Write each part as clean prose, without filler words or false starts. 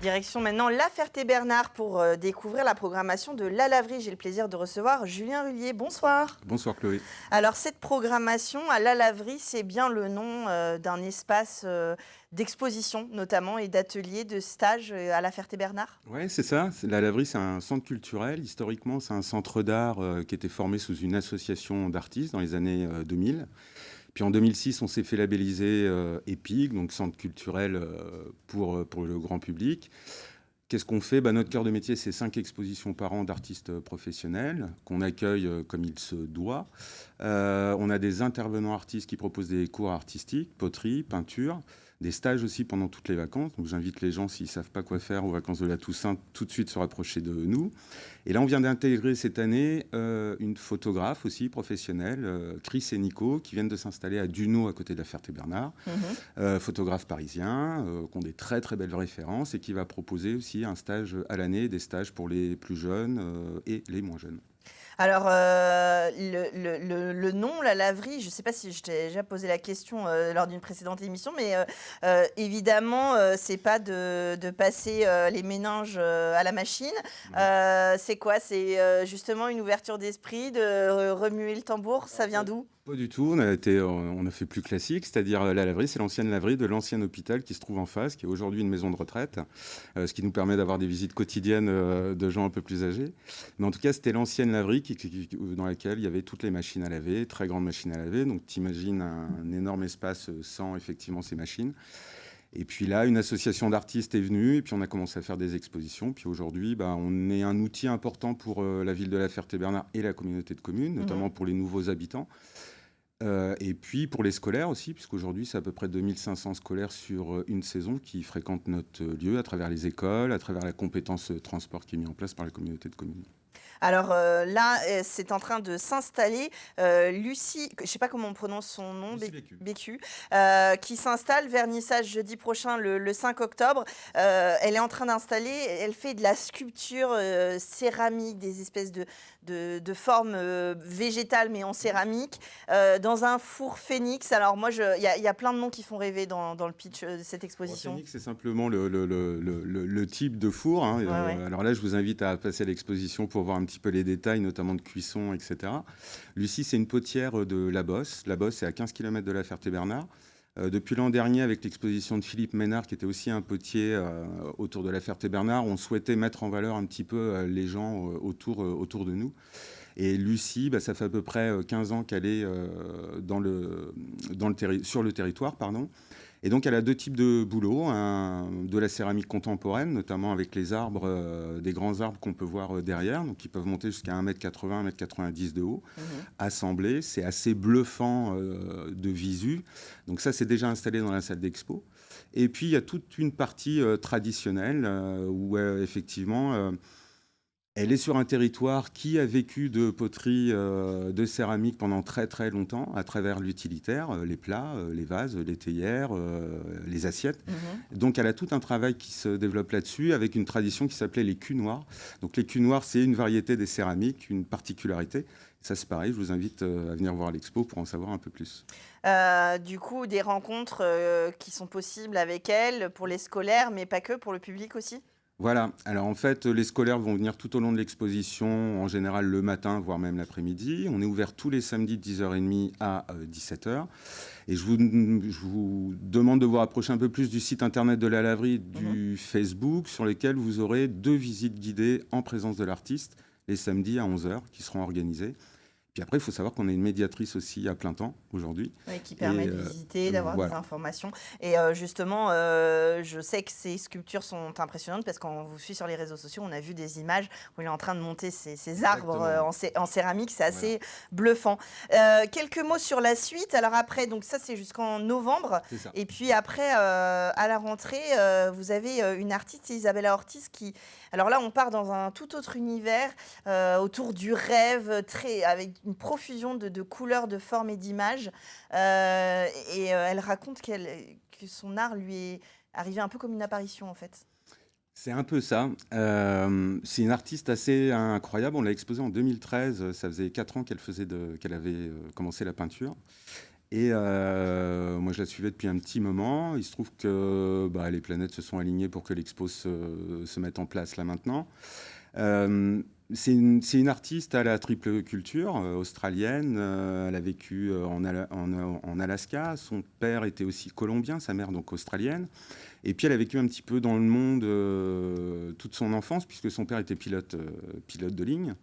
Direction maintenant La Ferté-Bernard pour découvrir la programmation de La Laverie. J'ai le plaisir de recevoir Julien Rullier. Bonsoir. Bonsoir Chloé. Alors cette programmation à La Laverie, c'est bien le nom d'un espace d'exposition notamment et d'ateliers, de stages à La Ferté-Bernard. Ouais, c'est ça. La Laverie, c'est un centre culturel. Historiquement, c'est un centre d'art qui était formé sous une association d'artistes dans les années 2000. Puis en 2006, on s'est fait labelliser EPIC, donc centre culturel pour le grand public. Qu'est-ce qu'on fait? Notre cœur de métier, c'est 5 expositions par an d'artistes professionnels qu'on accueille comme il se doit. On a des intervenants artistes qui proposent des cours artistiques, poterie, peinture, des stages aussi pendant toutes les vacances. Donc j'invite les gens, s'ils ne savent pas quoi faire aux vacances de la Toussaint, tout de suite se rapprocher de nous. Et là, on vient d'intégrer cette année une photographe aussi professionnelle, Chris et Nico, qui viennent de s'installer à Duno, à côté de La Ferté-Bernard. Photographe parisien, qui ont des très très belles références et qui va proposer aussi un stage à l'année, des stages pour les plus jeunes et les moins jeunes. Alors, le nom, La Laverie, je ne sais pas si je t'ai déjà posé la question lors d'une précédente émission, mais évidemment, c'est pas de passer les méninges à la machine. C'est quoi? C'est justement une ouverture d'esprit, de remuer le tambour. Ça vient d'où? Pas du tout, on a fait plus classique, c'est-à-dire la laverie, c'est l'ancienne laverie de l'ancien hôpital qui se trouve en face, qui est aujourd'hui une maison de retraite, ce qui nous permet d'avoir des visites quotidiennes de gens un peu plus âgés. Mais en tout cas, c'était l'ancienne laverie dans laquelle il y avait toutes les machines à laver, très grandes machines à laver, donc t'imagines un énorme espace sans effectivement ces machines. Et puis là, une association d'artistes est venue, et puis on a commencé à faire des expositions. Puis aujourd'hui, on est un outil important pour la ville de La Ferté-Bernard et la communauté de communes, notamment pour les nouveaux habitants. Et puis pour les scolaires aussi, puisqu'aujourd'hui, c'est à peu près 2500 scolaires sur une saison qui fréquentent notre lieu à travers les écoles, à travers la compétence transport qui est mise en place par la communauté de communes. Alors là, c'est en train de s'installer Lucie, je ne sais pas comment on prononce son nom, Bécu, qui s'installe, vernissage jeudi prochain, le 5 octobre. Elle est en train d'installer, elle fait de la sculpture céramique, des espèces de formes végétales, mais en céramique, dans un four phénix. Alors moi, il y a plein de noms qui font rêver dans le pitch de cette exposition. Phénix, c'est simplement le type de four. Hein. Ouais. Alors là, je vous invite à passer à l'exposition pour voir un petit peu les détails, notamment de cuisson, etc. Lucie, c'est une potière de La Bosse. La Bosse, c'est à 15 km de La Ferté-Bernard. Depuis l'an dernier, avec l'exposition de Philippe Ménard, qui était aussi un potier autour de La Ferté-Bernard, on souhaitait mettre en valeur un petit peu les gens autour de nous. Et Lucie, ça fait à peu près 15 ans qu'elle est sur le territoire. Et donc, elle a 2 types de boulot, de la céramique contemporaine, notamment avec les arbres, des grands arbres qu'on peut voir derrière, donc qui peuvent monter jusqu'à 1,80 m, 1,90 m de haut, assemblés. C'est assez bluffant de visu. Donc ça, c'est déjà installé dans la salle d'expo. Et puis, il y a toute une partie traditionnelle où, effectivement... elle est sur un territoire qui a vécu de poterie, de céramique pendant très très longtemps, à travers l'utilitaire, les plats, les vases, les théières, les assiettes. Donc elle a tout un travail qui se développe là-dessus, avec une tradition qui s'appelait les culs noirs. Donc les culs noirs, c'est une variété des céramiques, une particularité. Ça, c'est pareil, je vous invite à venir voir l'expo pour en savoir un peu plus. Du coup, des rencontres qui sont possibles avec elle pour les scolaires, mais pas que, pour le public aussi? Voilà, alors en fait, les scolaires vont venir tout au long de l'exposition, en général le matin, voire même l'après-midi. On est ouvert tous les samedis de 10h30 à 17h. Et je vous demande de vous rapprocher un peu plus du site internet de la laverie, du Facebook, sur lesquels vous aurez 2 visites guidées en présence de l'artiste, les samedis à 11h, qui seront organisées. Puis après, il faut savoir qu'on a une médiatrice aussi à plein temps aujourd'hui. Oui, qui permet de visiter, d'avoir des informations. Et justement, je sais que ces sculptures sont impressionnantes parce qu'on vous suit sur les réseaux sociaux, on a vu des images où il est en train de monter ces arbres en céramique, c'est assez bluffant. Quelques mots sur la suite. Alors après, donc ça c'est jusqu'en novembre. Et puis après, à la rentrée, vous avez une artiste, Isabella Ortiz, qui... Alors là, on part dans un tout autre univers, autour du rêve, avec une profusion de couleurs, de formes et d'images. Elle raconte que son art lui est arrivé un peu comme une apparition, en fait. C'est un peu ça. C'est une artiste assez incroyable. On l'a exposée en 2013. Ça faisait 4 ans qu'elle avait commencé la peinture. Et moi, je la suivais depuis un petit moment. Il se trouve que les planètes se sont alignées pour que l'expo se mette en place là maintenant. C'est une artiste à la triple culture australienne. Elle a vécu en Alaska. Son père était aussi colombien, sa mère donc australienne. Et puis elle a vécu un petit peu dans le monde toute son enfance, puisque son père était pilote de ligne.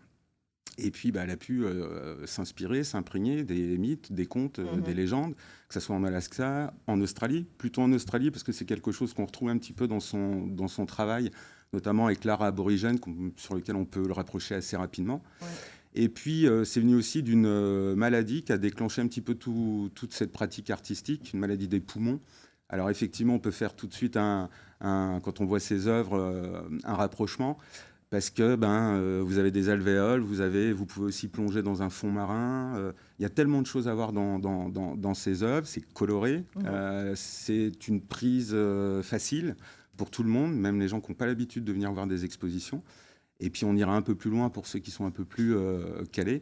Et puis, elle a pu s'inspirer, s'imprégner des mythes, des contes, des légendes, que ce soit en Alaska, en Australie, plutôt en Australie, parce que c'est quelque chose qu'on retrouve un petit peu dans son travail, notamment avec l'art aborigène, sur lequel on peut le rapprocher assez rapidement. Ouais. Et puis, c'est venu aussi d'une maladie qui a déclenché un petit peu toute cette pratique artistique, une maladie des poumons. Alors, effectivement, on peut faire tout de suite, quand on voit ses œuvres, un rapprochement. Parce que vous avez des alvéoles, vous pouvez aussi plonger dans un fond marin. Il y a tellement de choses à voir dans ces œuvres. C'est coloré, c'est une prise facile pour tout le monde, même les gens qui n'ont pas l'habitude de venir voir des expositions. Et puis on ira un peu plus loin pour ceux qui sont un peu plus calés.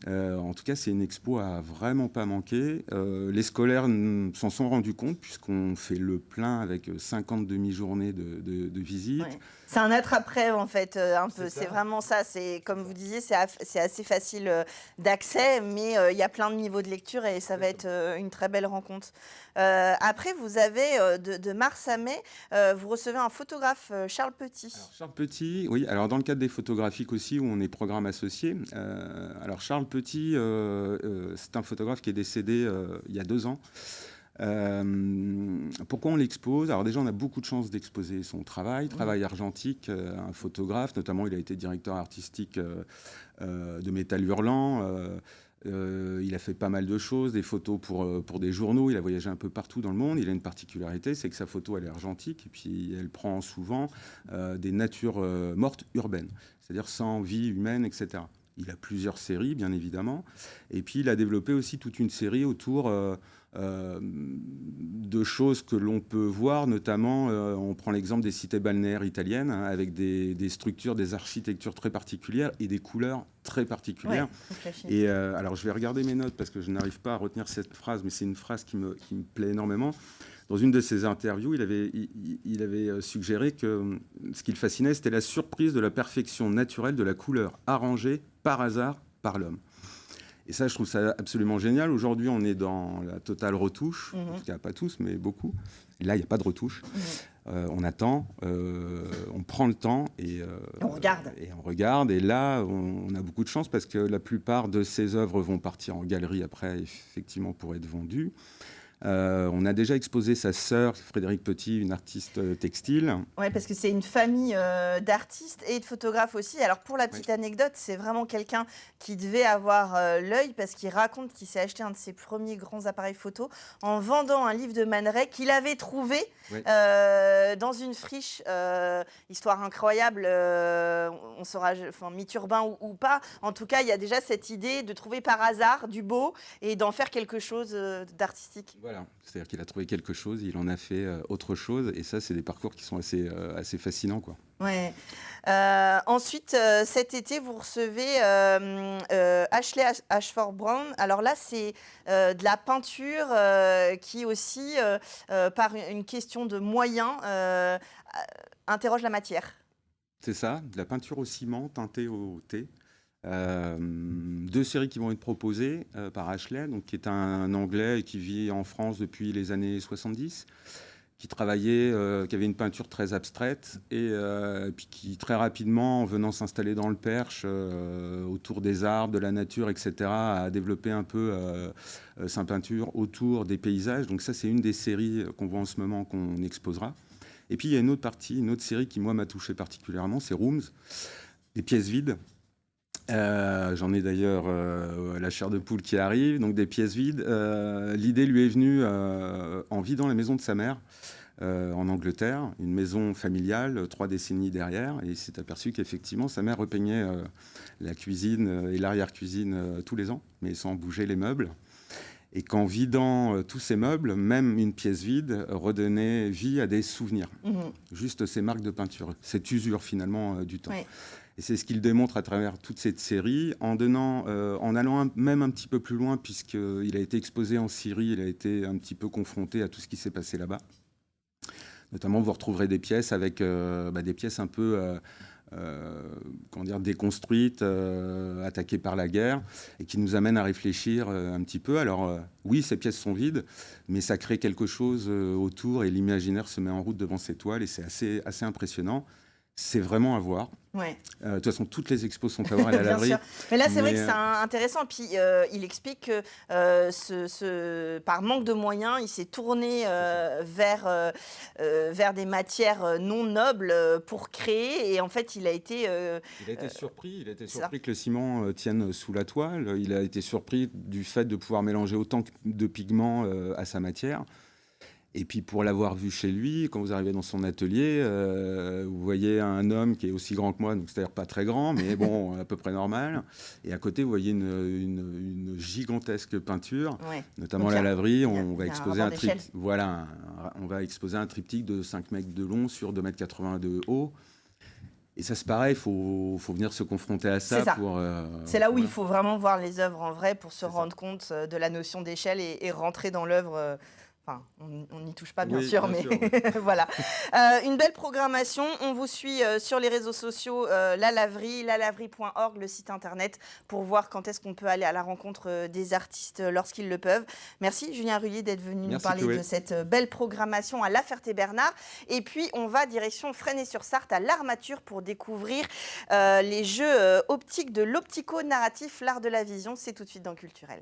En tout cas, c'est une expo à vraiment pas manquer. Les scolaires s'en sont rendus compte puisqu'on fait le plein avec 50 demi-journées de visite. Ouais. C'est un attrape-rêve en fait, un peu. C'est vraiment ça. C'est comme vous disiez, c'est assez facile d'accès, mais il y a plein de niveaux de lecture et ça va être une très belle rencontre. Après, vous avez de mars à mai, vous recevez un photographe, Charles Petit. Alors, Charles Petit, oui. Alors dans le cadre des photographiques aussi, où on est programme associé. Alors Charles Petit, c'est un photographe qui est décédé il y a 2 ans. Pourquoi on l'expose? Alors déjà, on a beaucoup de chance d'exposer son travail argentique, un photographe, notamment il a été directeur artistique de Métal Hurlant. Il a fait pas mal de choses, des photos pour des journaux, il a voyagé un peu partout dans le monde. Il a une particularité, c'est que sa photo, elle est argentique, et puis elle prend souvent des natures mortes urbaines, c'est-à-dire sans vie humaine, etc. Il a plusieurs séries, bien évidemment, et puis il a développé aussi toute une série autour de choses que l'on peut voir, notamment, on prend l'exemple des cités balnéaires italiennes, avec des structures, des architectures très particulières et des couleurs très particulières. Ouais, et alors, je vais regarder mes notes parce que je n'arrive pas à retenir cette phrase, mais c'est une phrase qui me plaît énormément. Dans une de ses interviews, il avait suggéré que ce qui le fascinait, c'était la surprise de la perfection naturelle de la couleur arrangée par hasard par l'homme. Et ça, je trouve ça absolument génial. Aujourd'hui, on est dans la totale retouche. En tout cas, pas tous, mais beaucoup. Et là, il n'y a pas de retouche. On attend, on prend le temps et on regarde. Et on regarde. Et là, on a beaucoup de chance parce que la plupart de ces œuvres vont partir en galerie après, effectivement, pour être vendues. On a déjà exposé sa sœur, Frédéric Petit, une artiste textile. Oui, parce que c'est une famille d'artistes et de photographes aussi. Alors, pour la petite anecdote, c'est vraiment quelqu'un qui devait avoir l'œil parce qu'il raconte qu'il s'est acheté un de ses premiers grands appareils photo en vendant un livre de Man Ray qu'il avait trouvé dans une friche. Histoire incroyable, on saura, mythe urbain ou pas. En tout cas, il y a déjà cette idée de trouver par hasard du beau et d'en faire quelque chose d'artistique. Voilà, c'est-à-dire qu'il a trouvé quelque chose, il en a fait autre chose, et ça, c'est des parcours qui sont assez fascinants, quoi. Ouais. Ensuite, cet été, vous recevez Ashley Ashford-Brown. Alors là, c'est de la peinture qui aussi, par une question de moyens, interroge la matière. C'est ça, de la peinture au ciment teintée au thé. 2 séries qui vont être proposées par Ashley, donc, qui est un Anglais qui vit en France depuis les années 70, qui travaillait, qui avait une peinture très abstraite et puis qui très rapidement, en venant s'installer dans le Perche, autour des arbres, de la nature, etc., a développé un peu sa peinture autour des paysages. Donc ça, c'est une des séries qu'on voit en ce moment, qu'on exposera. Et puis il y a une autre série qui, moi, m'a touché particulièrement, c'est Rooms, des pièces vides. J'en ai d'ailleurs la chair de poule qui arrive, donc des pièces vides. L'idée lui est venue en vidant la maison de sa mère en Angleterre, une maison familiale, 3 décennies derrière, et il s'est aperçu qu'effectivement sa mère repeignait la cuisine et l'arrière-cuisine tous les ans, mais sans bouger les meubles. Et qu'en vidant tous ces meubles, même une pièce vide redonnait vie à des souvenirs. Juste ces marques de peinture, cette usure finalement du temps. Oui. Et c'est ce qu'il démontre à travers toute cette série, en allant même un petit peu plus loin, puisqu'il a été exposé en Syrie, il a été un petit peu confronté à tout ce qui s'est passé là-bas. Notamment, vous retrouverez des pièces avec des pièces un peu comment dire, déconstruites, attaquées par la guerre, et qui nous amènent à réfléchir un petit peu. Alors oui, ces pièces sont vides, mais ça crée quelque chose autour, et l'imaginaire se met en route devant ces toiles, et c'est assez impressionnant. C'est vraiment à voir. Ouais. De toute façon, toutes les expos sont à voir à la Bien laverie. sûr. Mais là, c'est vrai que c'est intéressant. Puis, il explique que par manque de moyens, il s'est tourné vers des matières non nobles pour créer. Et en fait, il a été surpris. Il a été surpris que le ciment tienne sous la toile. Il a été surpris du fait de pouvoir mélanger autant de pigments à sa matière. Et puis pour l'avoir vu chez lui, quand vous arrivez dans son atelier, vous voyez un homme qui est aussi grand que moi, donc c'est-à-dire pas très grand, mais bon, à peu près normal. Et à côté, vous voyez une gigantesque peinture, ouais. notamment à la laverie. On va exposer on va exposer un triptyque de 5 mètres de long sur 2,80 m de haut. Et ça, c'est pareil, il faut venir se confronter à ça. C'est là où il faut vraiment voir les œuvres en vrai pour se rendre compte de la notion d'échelle et rentrer dans l'œuvre. Enfin, on n'y touche pas, bien sûr, mais voilà. Une belle programmation. On vous suit sur les réseaux sociaux, La Laverie, lalaverie.org, le site internet, pour voir quand est-ce qu'on peut aller à la rencontre des artistes lorsqu'ils le peuvent. Merci, Julien Rullier, d'être venu nous parler de cette belle programmation à La Ferté-Bernard. Et puis, on va direction Fresnay-sur-Sarthe, à l'Armature, pour découvrir les jeux optiques de l'optico-narratif, l'art de la vision. C'est tout de suite dans Culturel.